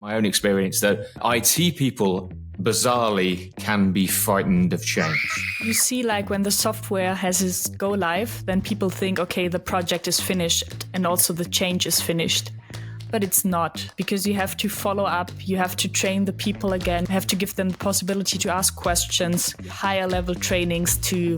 my own experience that IT people bizarrely can be frightened of change. You see, like when the software has its go live, then people think, okay, the project is finished and also the change is finished. But it's not, because you have to follow up, you have to train the people again, you have to give them the possibility to ask questions, higher level trainings to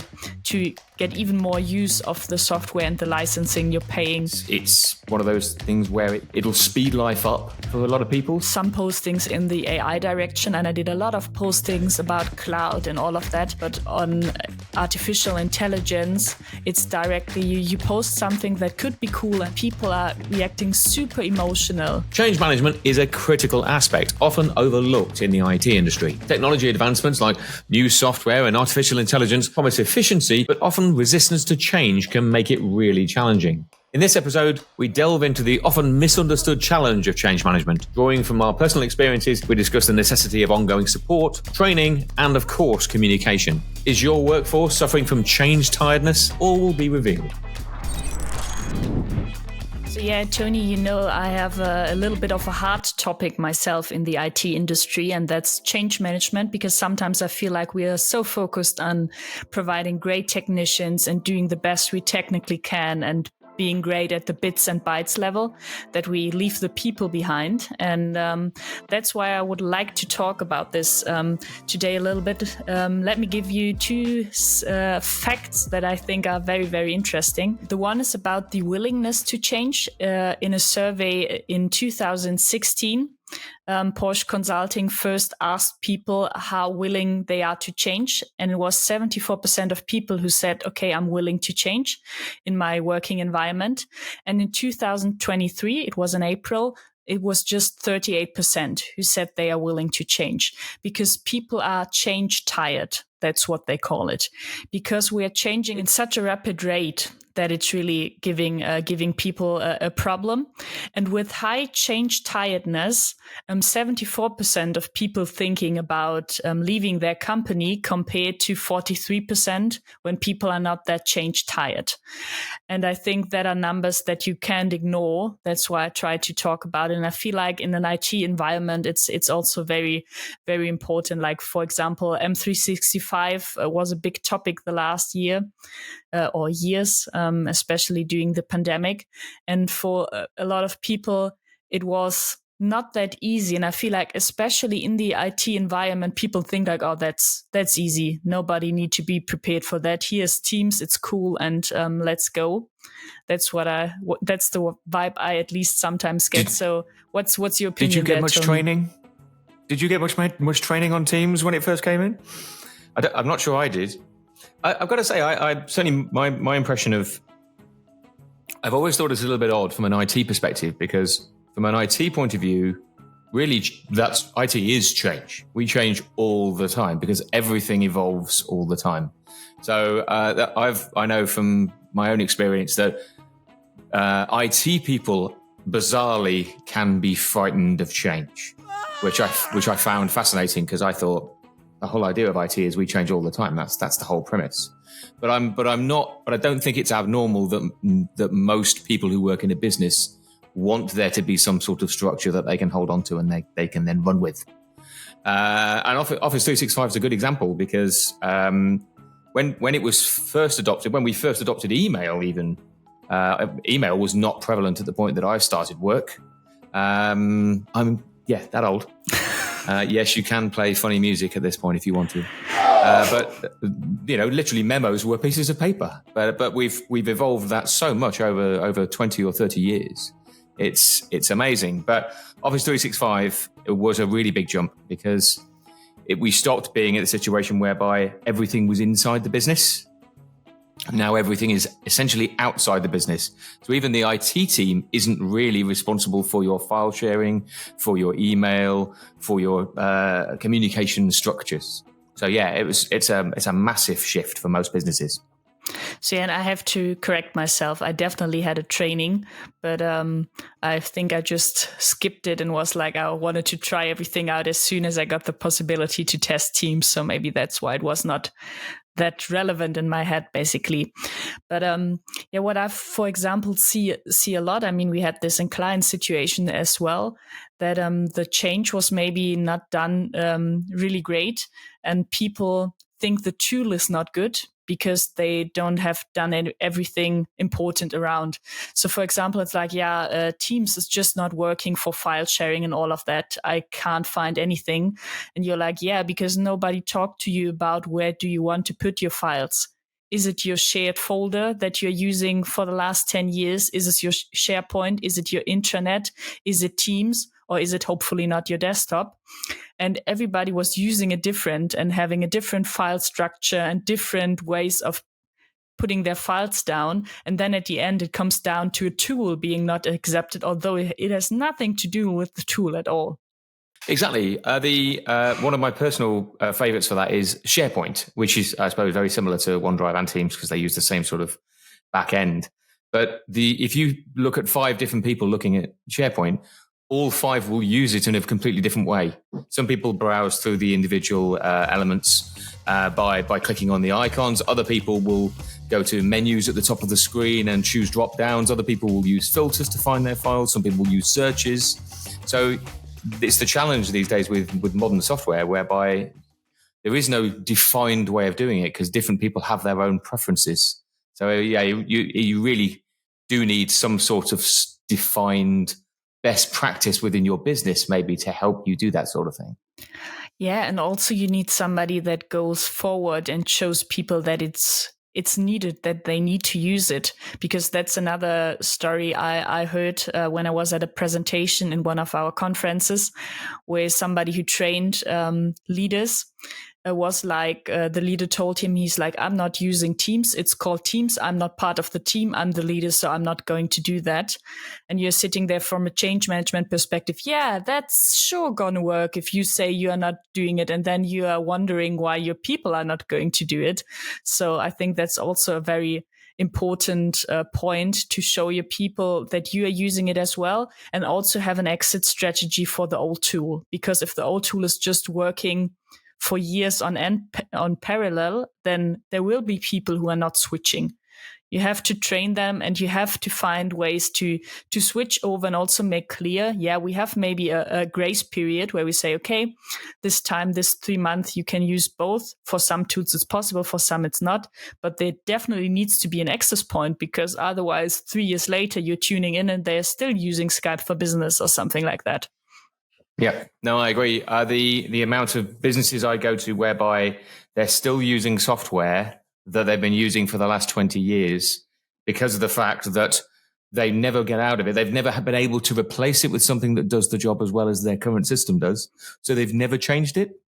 get even more use of the software and the licensing you're paying. It's one of those things where it'll speed life up for a lot of people. Some postings in the AI direction, and I did a lot of postings about cloud and all of that, but on artificial intelligence, it's directly you post something that could be cool and people are reacting super emotional. Change management is a critical aspect, often overlooked in the IT industry. Technology advancements like new software and artificial intelligence promise efficiency, but often resistance to change can make it really challenging. In this episode, we delve into the often misunderstood challenge of change management. Drawing from our personal experiences, we discuss the necessity of ongoing support, training, and of course, communication. Is your workforce suffering from change tiredness? All will be revealed. So yeah, Tony, you know, I have a little bit of a hard topic myself in the IT industry, and that's change management, because sometimes I feel like we are so focused on providing great technicians and doing the best we technically can and being great at the bits and bytes level that we leave the people behind. And that's why I would like to talk about this today a little bit. Let me give you two facts that I think are very, very interesting. The one is about the willingness to change. In a survey in 2016, Porsche Consulting first asked people how willing they are to change. And it was 74% of people who said, okay, I'm willing to change in my working environment. And in 2023, it was in April, it was just 38% who said they are willing to change, because people are change tired. That's what they call it, because we are changing in such a rapid rate that it's really giving people a problem. And with high change tiredness, 74% of people thinking about leaving their company compared to 43% when people are not that change tired. And I think that are numbers that you can't ignore. That's why I try to talk about it. And I feel like in an IT environment, it's also very, very important. Like, for example, M365 was a big topic the last year or years, especially during the pandemic. And for a lot of people, it was not that easy. And I feel like, especially in the IT environment, people think like, oh, that's easy. Nobody need to be prepared for that. Here's Teams, it's cool, and let's go. That's that's the vibe I at least sometimes get. So what's your opinion? Did you get there, much Tony? training? Did you get much training on Teams when it first came in? I'm not sure I did. I've got to say, I certainly my impression of, I've always thought it's a little bit odd from an IT perspective, because from an IT point of view, really, that's IT is change. We change all the time because everything evolves all the time. So I know from my own experience that IT people bizarrely can be frightened of change, which I found fascinating, because I thought the whole idea of IT is we change all the time. That's the whole premise. But I don't think it's abnormal that most people who work in a business want there to be some sort of structure that they can hold on to and they can then run with. And Office 365 is a good example, because when it was first adopted, when we first adopted email, even email was not prevalent at the point that I started work. I'm that old. Yes, you can play funny music at this point if you want to. But literally memos were pieces of paper. But we've evolved that so much over 20 or 30 years. It's amazing. But Office 365, it was a really big jump, because we stopped being at the situation whereby everything was inside the business. Now everything is essentially outside the business. So even the IT team isn't really responsible for your file sharing, for your email, for your communication structures. So yeah, it's a massive shift for most businesses. So yeah, and I have to correct myself. I definitely had a training, but I think I just skipped it and was like, I wanted to try everything out as soon as I got the possibility to test Teams. So maybe that's why it was not that relevant in my head, basically. But what I, for example, see a lot. I mean, we had this in client situation as well, that the change was maybe not done really great, and people think the tool is not good because they don't have done everything important around. So, for example, it's like, Teams is just not working for file sharing and all of that. I can't find anything. And you're like, yeah, because nobody talked to you about where do you want to put your files. Is it your shared folder that you're using for the last 10 years? Is it your SharePoint? Is it your intranet? Is it Teams? Or is it hopefully not your desktop? And everybody was using a different and having a different file structure and different ways of putting their files down. And then at the end, it comes down to a tool being not accepted, although it has nothing to do with the tool at all. Exactly. One of my personal favorites for that is SharePoint, which is, I suppose, very similar to OneDrive and Teams because they use the same sort of back end. But if you look at 5 different people looking at SharePoint, all 5 will use it in a completely different way. Some people browse through the individual elements by clicking on the icons. Other people will go to menus at the top of the screen and choose drop downs. Other people will use filters to find their files. Some people will use searches. So it's the challenge these days with modern software, whereby there is no defined way of doing it because different people have their own preferences. So you really do need some sort of defined best practice within your business, maybe, to help you do that sort of thing. Yeah, and also you need somebody that goes forward and shows people that it's needed, that they need to use it, because that's another story I heard when I was at a presentation in one of our conferences, where somebody who trained leaders was like, the leader told him, he's like, I'm not using Teams. It's called Teams. I'm not part of the team. I'm the leader, so I'm not going to do that. And you're sitting there from a change management perspective. Yeah, that's sure going to work if you say you are not doing it. And then you are wondering why your people are not going to do it. So I think that's also a very important point to show your people that you are using it as well, and also have an exit strategy for the old tool. Because if the old tool is just working for years on parallel, then there will be people who are not switching. You have to train them, and you have to find ways to switch over, and also make clear, we have maybe a grace period where we say, okay, this 3 months, you can use both. For some tools it's possible, for some it's not, but there definitely needs to be an access point, because otherwise 3 years later you're tuning in and they're still using Skype for Business or something like that. Yeah, no, I agree. The amount of businesses I go to whereby they're still using software that they've been using for the last 20 years because of the fact that they never get out of it. They've never been able to replace it with something that does the job as well as their current system does. So they've never changed it.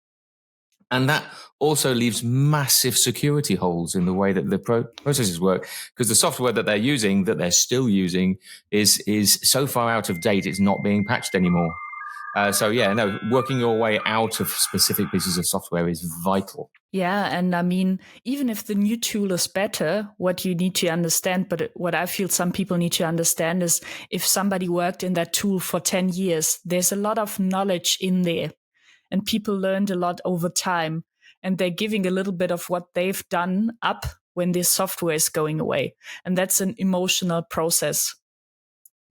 And that also leaves massive security holes in the way that the processes work, because the software that they're using, that they're still using, is so far out of date, it's not being patched anymore. Working your way out of specific pieces of software is vital. Yeah, and I mean, even if the new tool is better, what you need to understand, but what I feel some people need to understand is, if somebody worked in that tool for 10 years, there's a lot of knowledge in there, and people learned a lot over time, and they're giving a little bit of what they've done up when this software is going away. And that's an emotional process.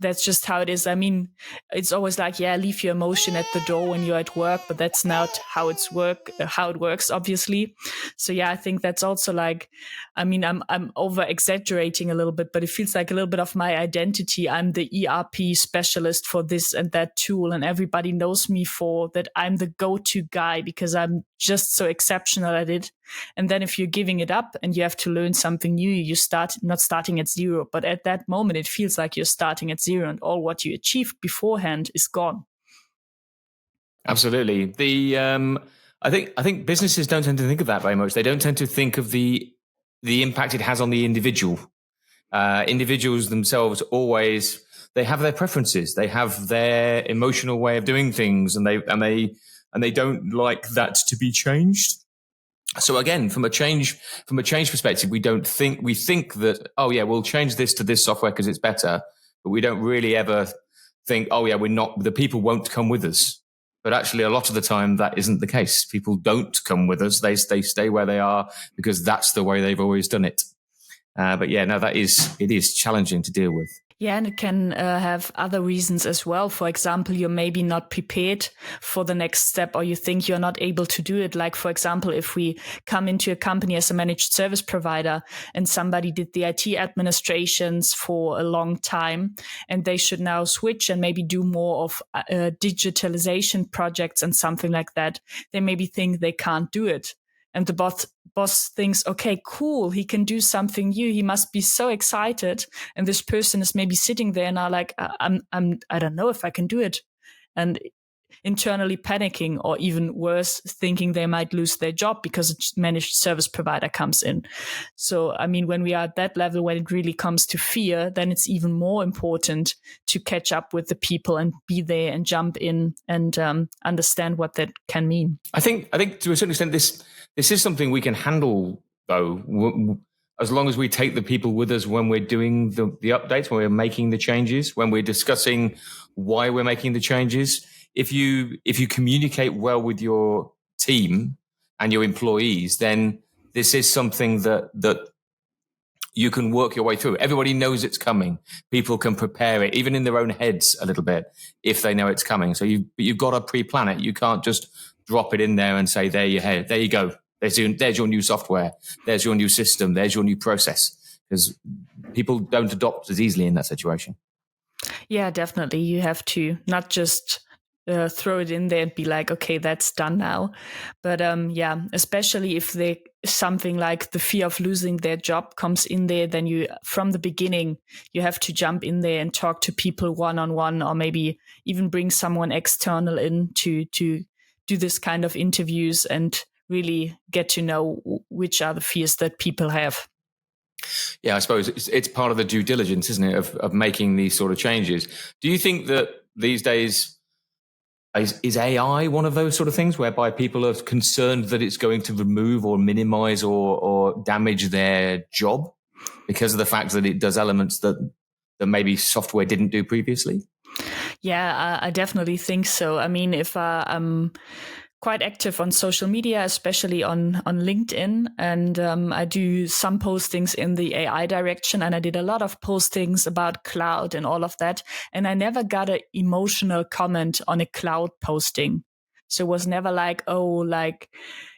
That's just how it is. I mean, it's always like, leave your emotion at the door when you're at work, but that's not how it works, obviously. So I think that's also like, I mean, I'm over exaggerating a little bit, but it feels like a little bit of my identity. I'm the ERP specialist for this and that tool, and everybody knows me for that. I'm the go-to guy because I'm just so exceptional at it. And then if you're giving it up and you have to learn something new, you start not starting at zero, but at that moment, it feels like you're starting at zero, and all what you achieved beforehand is gone. Absolutely. I think businesses don't tend to think of that very much. They don't tend to think of the impact it has on the individual. Individuals themselves they have their preferences. They have their emotional way of doing things, and they don't like that to be changed. So again, from a change perspective, we think that, we'll change this to this software because it's better, but we don't really ever think, the people won't come with us. But actually, a lot of the time, that isn't the case. People don't come with us. They stay where they are because that's the way they've always done it. But yeah, no, it is challenging to deal with. Yeah, and it can have other reasons as well. For example, you're maybe not prepared for the next step, or you think you're not able to do it. Like, for example, if we come into a company as a managed service provider and somebody did the IT administrations for a long time and they should now switch and maybe do more of digitalization projects and something like that, they maybe think they can't do it. And the boss thinks, okay, cool, he can do something new. He must be so excited. And this person is maybe sitting there now like, I don't know if I can do it. And internally panicking, or even worse, thinking they might lose their job because a managed service provider comes in. So, I mean, when we are at that level, when it really comes to fear, then it's even more important to catch up with the people and be there and jump in and understand what that can mean. I think to a certain extent, this is something we can handle, though, as long as we take the people with us when we're doing the updates, when we're making the changes, when we're discussing why we're making the changes. If you communicate well with your team and your employees, then this is something that you can work your way through. Everybody knows it's coming. People can prepare it, even in their own heads a little bit, if they know it's coming. So you've got to pre-plan it. You can't just drop it in there and say, there you go. There's your new software. There's your new system. There's your new process. Because people don't adopt as easily in that situation. Yeah, definitely. You have to not just throw it in there and be like, okay, that's done now. But yeah, especially if something like the fear of losing their job comes in there, then from the beginning, you have to jump in there and talk to people one-on-one, or maybe even bring someone external in to do this kind of interviews and really get to know which are the fears that people have. Yeah, I suppose it's part of the due diligence, isn't it, of making these sort of changes. Do you think that these days is AI one of those sort of things whereby people are concerned that it's going to remove or minimize or damage their job because of the fact that it does elements that maybe software didn't do previously? Yeah, I definitely think so. I mean, if I'm quite active on social media, especially on LinkedIn, and I do some postings in the AI direction, and I did a lot of postings about cloud and all of that, and I never got an emotional comment on a cloud posting. So it was never like, oh, like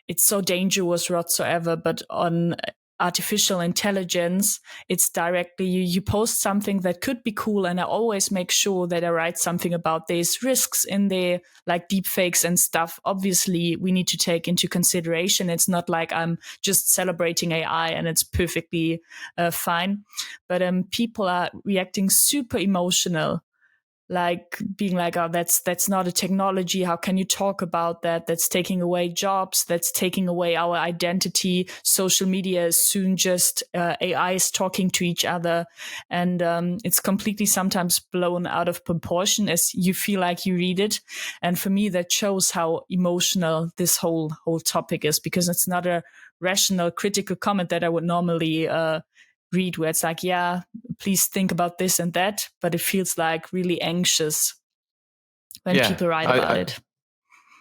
it's so dangerous whatsoever, but on artificial intelligence, it's directly you post something that could be cool, and I always make sure that I write something about these risks in there, like deepfakes and stuff. Obviously, we need to take into consideration. It's not like I'm just celebrating AI and it's perfectly fine, but people are reacting super emotional, like being like, oh, that's not a technology. How can you talk about that? That's taking away jobs. That's taking away our identity. Social media is soon just AIs talking to each other. And it's completely sometimes blown out of proportion as you feel like you read it. And for me, that shows how emotional this whole topic is, because it's not a rational, critical comment that I would normally read, where it's like, yeah, please think about this and that, but it feels like really anxious when people write about it.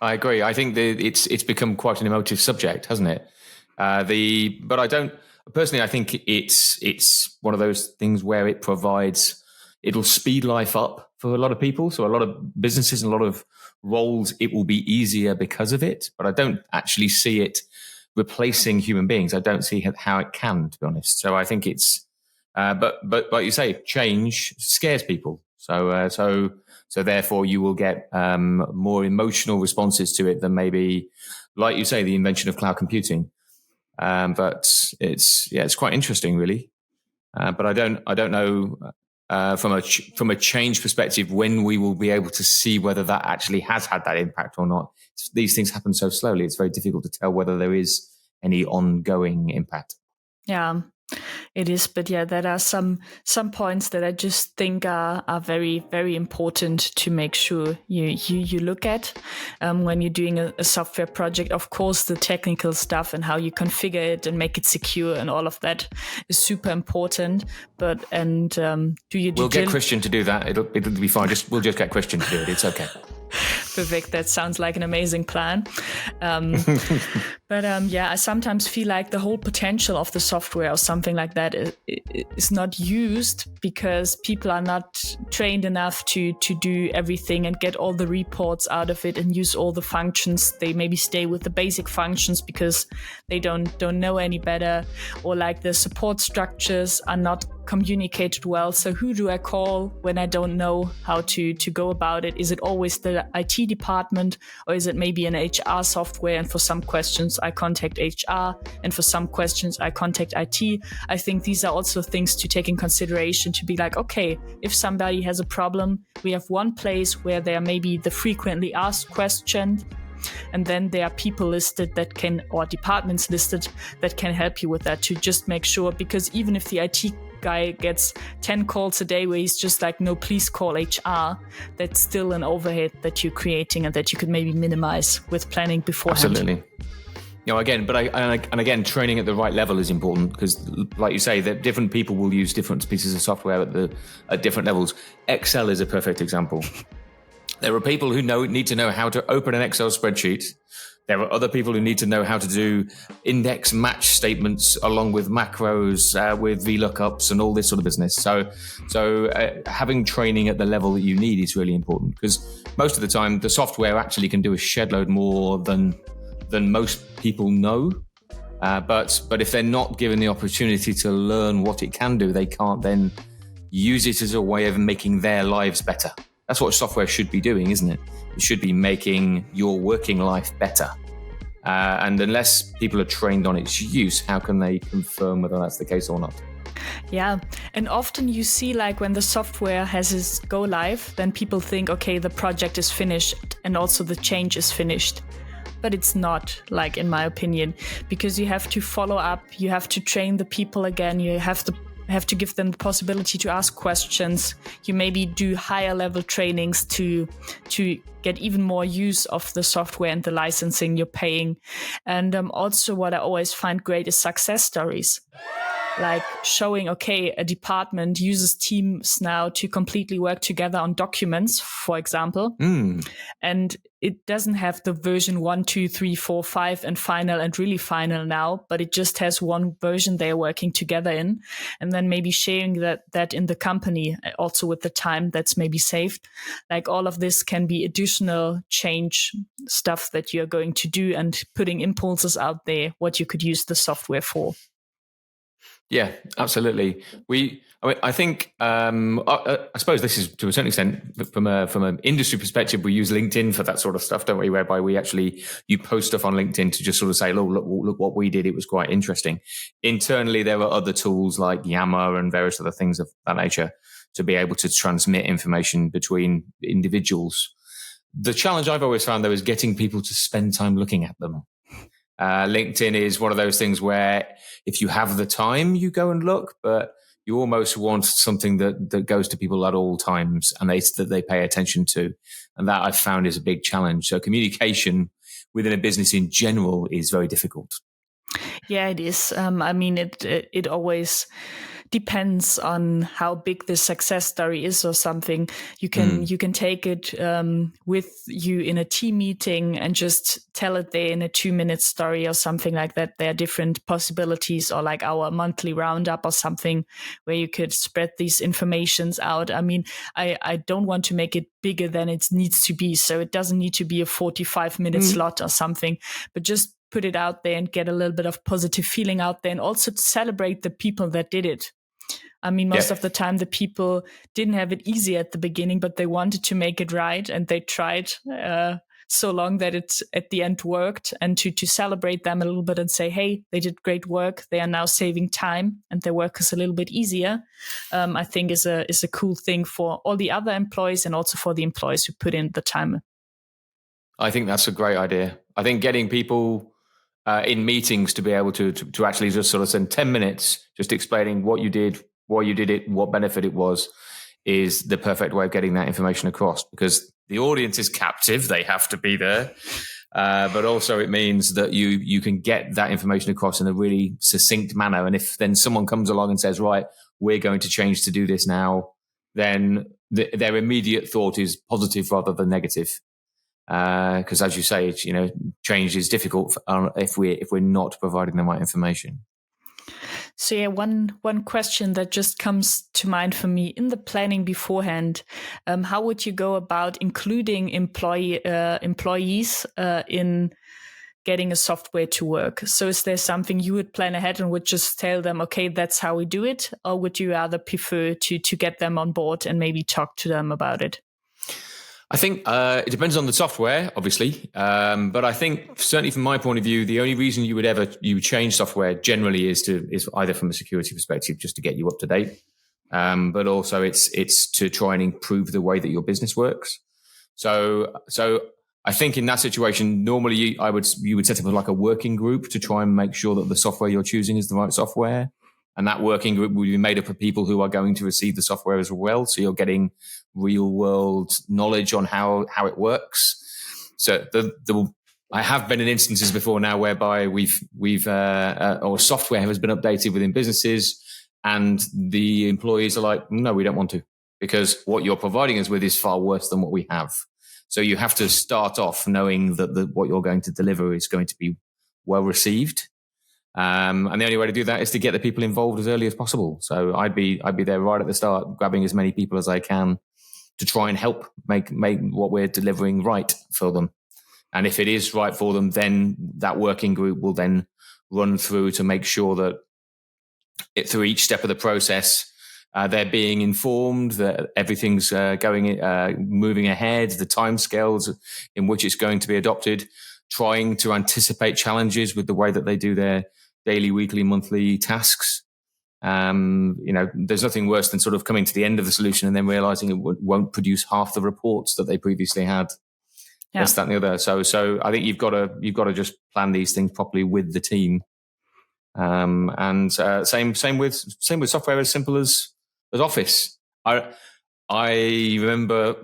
I agree. I think it's become quite an emotive subject, hasn't it? But I don't personally. I think it's one of those things where it'll speed life up for a lot of people. So a lot of businesses and a lot of roles, it will be easier because of it. But I don't actually see it replacing human beings. I don't see how it can, to be honest. So I think it's, but like you say, change scares people. So therefore you will get more emotional responses to it than maybe, like you say, the invention of cloud computing. But it's quite interesting, really. But I don't know from a change perspective when we will be able to see whether that actually has had that impact or not. These things happen so slowly; it's very difficult to tell whether there is any ongoing impact. Yeah, it is. But yeah, there are some points that I just think are very, very important to make sure you look at when you're doing a software project. Of course, the technical stuff and how you configure it and make it secure and all of that is super important. But We'll get Christian to do that. It'll be fine. We'll just get Christian to do it. It's okay. Perfect. That sounds like an amazing plan. Um, but I sometimes feel like the whole potential of the software or something like that is not used because people are not trained enough to do everything and get all the reports out of it and use all the functions. They maybe stay with the basic functions because they don't know any better, or like the support structures are not communicated well. So who do I call when I don't know how to go about it? Is it always the IT department, or is it maybe an HR software? And for some questions I contact HR, and for some questions I contact IT. I think these are also things to take in consideration, to be like, okay, if somebody has a problem, we have one place where there may be the frequently asked questions, and then there are people listed that can, or departments listed that can help you with that, to just make sure, because even if the IT guy gets 10 calls a day where he's just like, no, please call HR, that's still an overhead that you're creating and that you could maybe minimize with planning beforehand. Absolutely. Again, again, training at the right level is important, because, like you say, that different people will use different pieces of software at different levels. Excel is a perfect example. There are people who need to know how to open an Excel spreadsheet. There are other people who need to know how to do index match statements along with macros, with VLOOKUPs and all this sort of business. So having training at the level that you need is really important, because most of the time the software actually can do a shed load more than most people know. But if they're not given the opportunity to learn what it can do, they can't then use it as a way of making their lives better. That's what software should be doing, isn't it? It should be making your working life better. And unless people are trained on its use, how can they confirm whether that's the case or not? Yeah. And often you see, like, when the software has its go live, then people think, okay, the project is finished and also the change is finished. But it's not, like, in my opinion, because you have to follow up, you have to train the people again, you have to give them the possibility to ask questions. You maybe do higher level trainings to get even more use of the software and the licensing you're paying. And also what I always find great is success stories. Like showing, okay, a department uses Teams now to completely work together on documents, for example. And it doesn't have the version 1, 2, 3, 4, 5 and final and really final now, but it just has one version they're working together in. And then maybe sharing that in the company, also with the time that's maybe saved. Like all of this can be additional change stuff that you're going to do, and putting impulses out there, what you could use the software for. Yeah, absolutely. I think, I suppose this is to a certain extent from an industry perspective, we use LinkedIn for that sort of stuff, don't we? Whereby you post stuff on LinkedIn to just sort of say, look what we did. It was quite interesting. Internally, there are other tools like Yammer and various other things of that nature to be able to transmit information between individuals. The challenge I've always found, though, is getting people to spend time looking at them. LinkedIn is one of those things where if you have the time, you go and look, but you almost want something that goes to people at all times and that they pay attention to. And that I've found is a big challenge. So communication within a business in general is very difficult. Yeah, it is. I mean, it always depends on how big the success story is or something. You can take it with you in a team meeting and just tell it there in a 2-minute story or something like that. There are different possibilities, or like our monthly roundup or something where you could spread these informations out. I mean, I don't want to make it bigger than it needs to be. So it doesn't need to be a 45-minute slot or something, but just put it out there and get a little bit of positive feeling out there, and also to celebrate the people that did it. I mean, most of the time the people didn't have it easy at the beginning, but they wanted to make it right, and they tried so long that it at the end worked. And to celebrate them a little bit and say, hey, they did great work. They are now saving time and their work is a little bit easier. I think is a cool thing for all the other employees and also for the employees who put in the time. I think that's a great idea. I think getting people in meetings to be able to actually just sort of spend 10 minutes just explaining what you did, why you did it, what benefit it was, is the perfect way of getting that information across, because the audience is captive. They have to be there. But also it means that you can get that information across in a really succinct manner. And if then someone comes along and says, right, we're going to change to do this now, then their immediate thought is positive rather than negative. Because as you say, it's, change is difficult if we're not providing the right information. So yeah, one question that just comes to mind for me in the planning beforehand, how would you go about including employees in getting a software to work? So is there something you would plan ahead and would just tell them, okay, that's how we do it? Or would you rather prefer to get them on board and maybe talk to them about it? I think it depends on the software, obviously. But I think certainly from my point of view, the only reason you would change software generally is either from a security perspective, just to get you up to date. But also it's to try and improve the way that your business works. So I think in that situation, normally you would set up like a working group to try and make sure that the software you're choosing is the right software. And that working group will be made up of people who are going to receive the software as well. So you're getting real world knowledge on how it works. So I have been in instances before now whereby or software has been updated within businesses and the employees are like, no, we don't want to, because what you're providing us with is far worse than what we have. So you have to start off knowing that what you're going to deliver is going to be well received. And the only way to do that is to get the people involved as early as possible. So I'd be there right at the start, grabbing as many people as I can to try and help make what we're delivering right for them. And if it is right for them, then that working group will then run through to make sure that through each step of the process, they're being informed that everything's moving ahead, the timescales in which it's going to be adopted, trying to anticipate challenges with the way that they do their daily, weekly, monthly tasks. There's nothing worse than sort of coming to the end of the solution and then realizing it won't produce half the reports that they previously had. Yeah. This, that, and the other. So I think you've got to just plan these things properly with the team. Same with software as simple as Office. I remember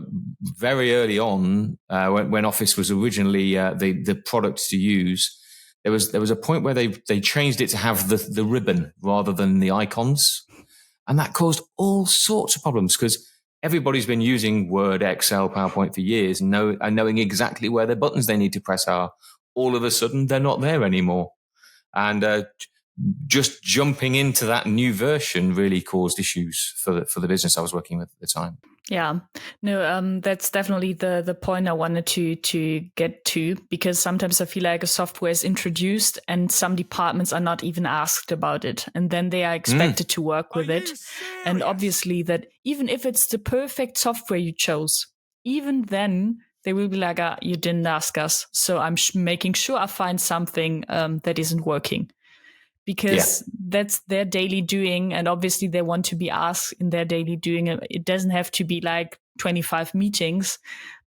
very early on when Office was originally the product to use. There was a point where they changed it to have the ribbon rather than the icons, and that caused all sorts of problems because everybody's been using Word, Excel, PowerPoint for years and knowing exactly where the buttons they need to press are. All of a sudden, they're not there anymore, and just jumping into that new version really caused issues for the business I was working with at the time. Yeah, no, that's definitely the point I wanted to get to, because sometimes I feel like a software is introduced and some departments are not even asked about it. And then they are expected to work with it. And obviously that even if it's the perfect software you chose, even then they will be like, you didn't ask us. So I'm making sure I find something that isn't working. Because that's their daily doing. And obviously they want to be asked in their daily doing. It doesn't have to be like 25 meetings,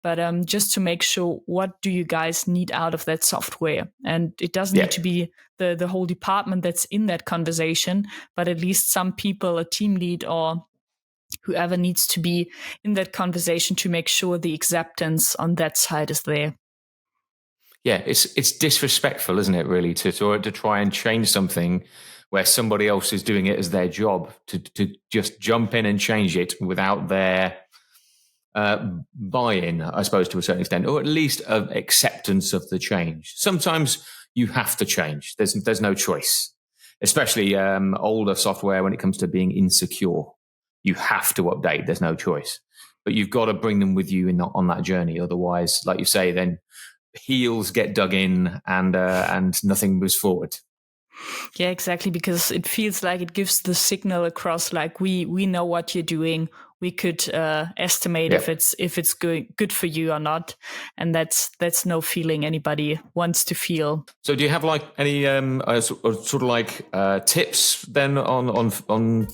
but just to make sure, what do you guys need out of that software? And it doesn't need to be the whole department that's in that conversation, but at least some people, a team lead or whoever needs to be in that conversation to make sure the acceptance on that side is there. Yeah, it's disrespectful, isn't it, really, to try and change something where somebody else is doing it as their job, to just jump in and change it without their buy-in, I suppose, to a certain extent, or at least acceptance of the change. Sometimes you have to change. There's no choice, especially older software when it comes to being insecure. You have to update. There's no choice. But you've got to bring them with you on that journey. Otherwise, like you say, then heels get dug in and nothing moves forward. Yeah, exactly, because it feels like it gives the signal across, like we know what you're doing. We could estimate if it's good for you or not, and that's no feeling anybody wants to feel. So, do you have like any sort of like tips then on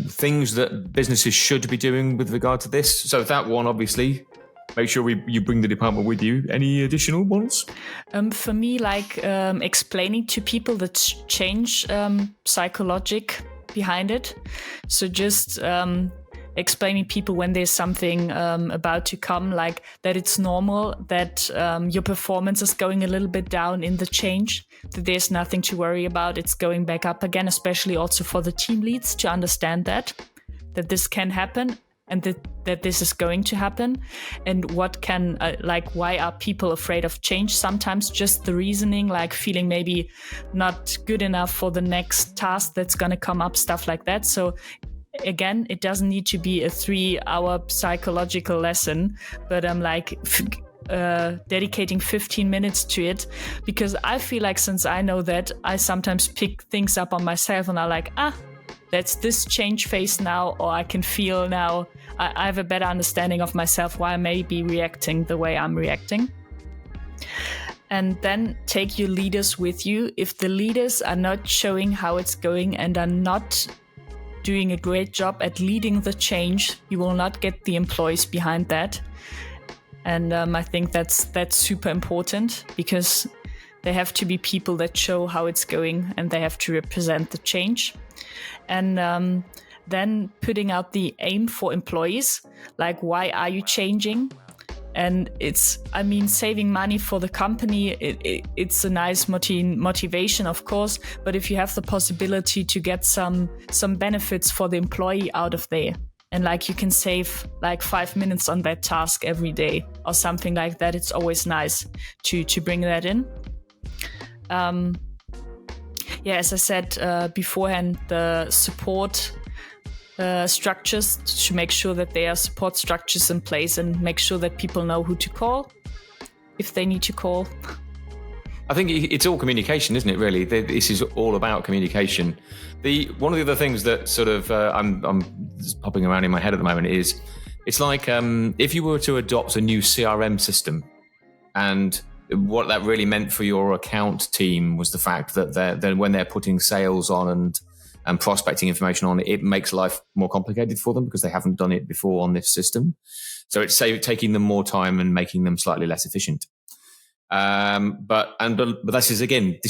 things that businesses should be doing with regard to this? So that one, obviously. Make sure you bring the department with you. Any additional ones? For me, like explaining to people the change psychologic behind it. So just explaining people when there's something about to come, like that it's normal, that your performance is going a little bit down in the change, that there's nothing to worry about. It's going back up again, especially also for the team leads to understand that this can happen. and that this is going to happen, and what can why are people afraid of change? Sometimes just the reasoning, like feeling maybe not good enough for the next task that's going to come up, stuff like that. So again, it doesn't need to be a 3-hour psychological lesson, but I'm dedicating 15 minutes to it, because I feel like, since I know that, I sometimes pick things up on myself and I'm like, that's this change phase now, or I can feel now I have a better understanding of myself, why I may be reacting the way I'm reacting. And then take your leaders with you. If the leaders are not showing how it's going and are not doing a great job at leading the change, you will not get the employees behind that. And I think that's super important, because they have to be people that show how it's going, and they have to represent the change. And then putting out the aim for employees, like, why are you changing? And saving money for the company, it's a nice motivation, of course. But if you have the possibility to get some benefits for the employee out of there, and you can save 5 minutes on that task every day or something like that, it's always nice to bring that in. As I said beforehand, the support structures, to make sure that there are support structures in place, and make sure that people know who to call if they need to call. I think it's all communication, isn't it, really? This is all about communication. One of the other things that sort of I'm popping around in my head at the moment is, it's like if you were to adopt a new CRM system, and what that really meant for your account team was the fact that when they're putting sales on and prospecting information on, it makes life more complicated for them because they haven't done it before on this system. So it's taking them more time and making them slightly less efficient. But this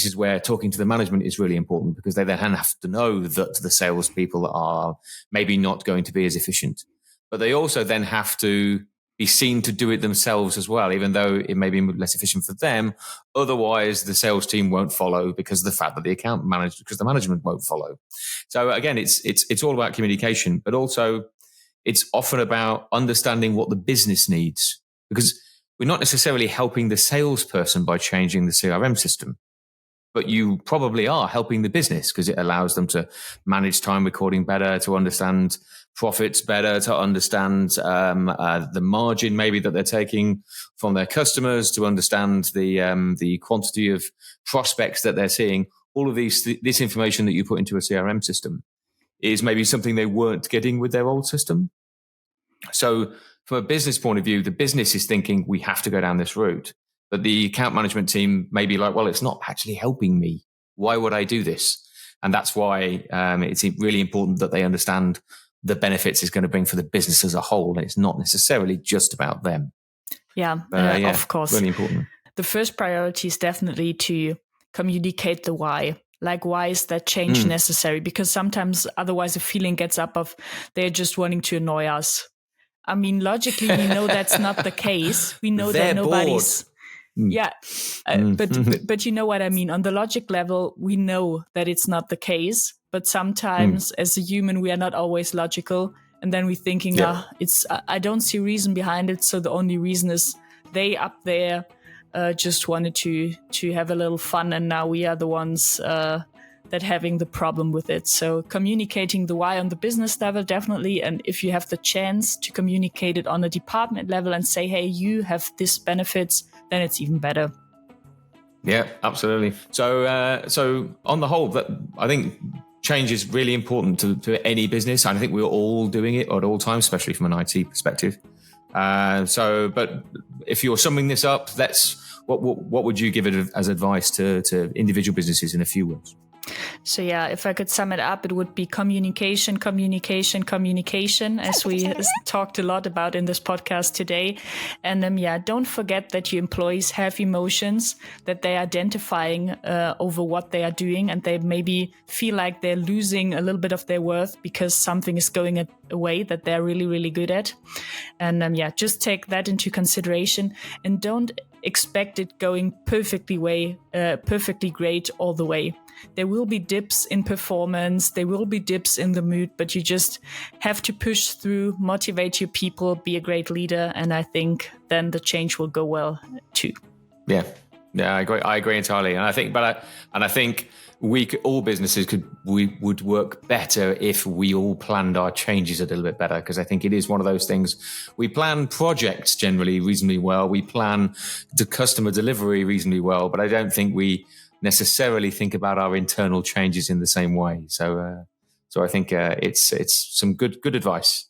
is where talking to the management is really important, because they then have to know that the salespeople are maybe not going to be as efficient, but they also then have to be seen to do it themselves as well, even though it may be less efficient for them. Otherwise, the sales team won't follow because of the fact that the management won't follow. So again, it's all about communication, but also it's often about understanding what the business needs, because we're not necessarily helping the salesperson by changing the CRM system, but you probably are helping the business, because it allows them to manage time recording better, to understand profits better, to understand the margin maybe that they're taking from their customers, to understand the quantity of prospects that they're seeing. All of this information that you put into a CRM system is maybe something they weren't getting with their old system. So from a business point of view, the business is thinking, we have to go down this route. But the account management team may be like, well, it's not actually helping me. Why would I do this? And that's why it's really important that they understand the benefits it's going to bring for the business as a whole. It's not necessarily just about them. Of course. Really important. The first priority is definitely to communicate the why. Like, why is that change necessary? Because sometimes otherwise a feeling gets up of they're just wanting to annoy us. I mean, logically, we know that's not the case. We know that nobody's... But you know what I mean? On the logic level, we know that it's not the case. But sometimes as a human, we are not always logical. And then we're thinking, I don't see reason behind it. So the only reason is they up there just wanted to have a little fun. And now we are the ones that having the problem with it. So communicating the why on the business level, definitely. And if you have the chance to communicate it on a department level and say, hey, you have this benefits, then it's even better. Yeah, absolutely. So on the whole, I think change is really important to any business. And I think we're all doing it at all times, especially from an IT perspective. But if you're summing this up, what would you give it as advice to individual businesses in a few words? So if I could sum it up, it would be communication, as we talked a lot about in this podcast today. And don't forget that your employees have emotions, that they're identifying over what they are doing, and they maybe feel like they're losing a little bit of their worth because something is going away that they're really, really good at. And just take that into consideration, and don't expect it going perfectly great all the way. There will be dips in performance, there will be dips in the mood, but you just have to push through, motivate your people, be a great leader, and I think then the change will go well too. Yeah, I agree entirely, and I think, all businesses would work better if we all planned our changes a little bit better, because I think it is one of those things. We plan projects generally reasonably well, we plan the customer delivery reasonably well, but I don't think we necessarily think about our internal changes in the same way. So I think it's some good advice.